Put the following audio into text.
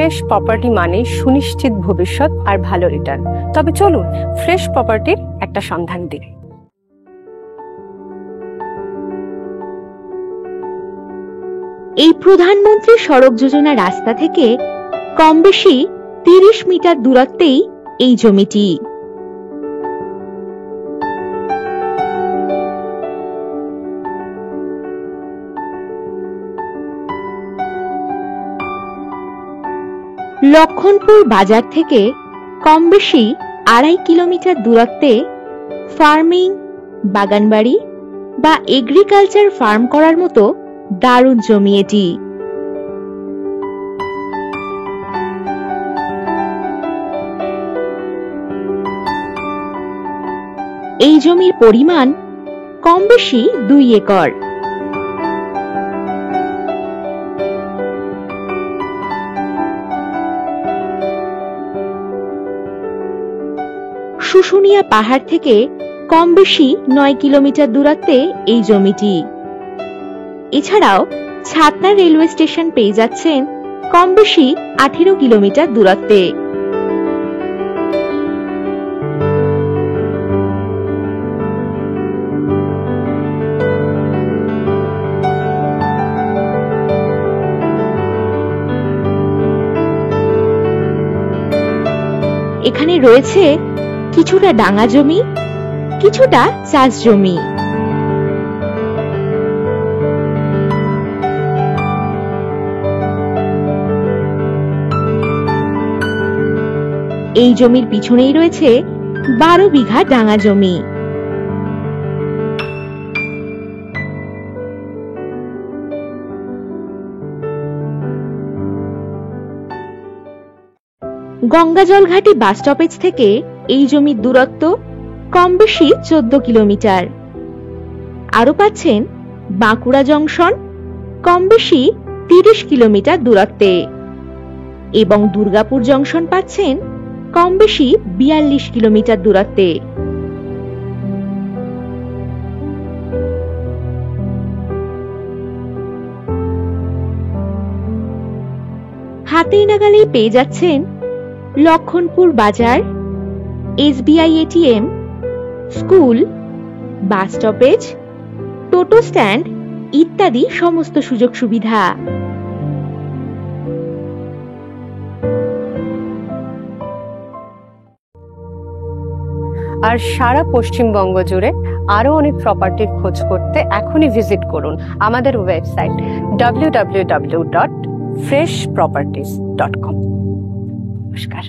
Fresh property মানে সুনিশ্চিত ভবিষ্যৎ আর ভালো রিটার্ন। তবে চলুন ফ্রেশ প্রপার্টির একটা সন্ধান দিই। এই প্রধানমন্ত্রী সড়ক যোজনা রাস্তা থেকে কম বেশি 30 মিটার দূরত্বেই এই জমিটি। লক্ষণপুর বাজার থেকে কম বেশি 2.5 কিলোমিটার দূরত্বে ফার্মিং, বাগানবাড়ি বা এগ্রিকালচার ফার্ম করার মতো দারুণ জমি এটি। এই জমির পরিমাণ কম বেশি 2 একর। শুশুনিয়া পাহাড় থেকে কম বেশি 9 কিলোমিটার দূরত্বে এই জমিটি। এছাড়াও ছাতনা রেলওয়ে স্টেশন পেয়ে যাচ্ছেন কম বেশি 18 কিলোমিটার দূরত্বে। এখানে রয়েছে কিছুটা ডাঙা জমি, কিছুটা চাষ জমি। এই জমির পিছনেই রয়েছে 12 বিঘা ডাঙা জমি। গঙ্গাজলঘাটি বাস স্টপেজ থেকে এই জমির দূরত্ব কম বেশি 14 কিলোমিটার। আরো পাচ্ছেন বাঁকুড়া জংশন কম বেশি 30 কিলোমিটার দূরত্বে এবং দুর্গাপুর জংশন পাচ্ছেন কম বেশি 42 কিলোমিটার দূরত্বে। হাতেই নাগালেই পেয়ে যাচ্ছেন লক্ষণপুর বাজার, SBI ATM, school, bus stoppage, toto stand ইত্যাদি সমস্ত সুযোগ সুবিধা। আর সারা পশ্চিমবঙ্গ জুড়ে আরো অনেক প্রপার্টির খোঁজ করতে এখনই ভিজিট করুন আমাদের ওয়েবসাইট www.freshproperties.com। নমস্কার।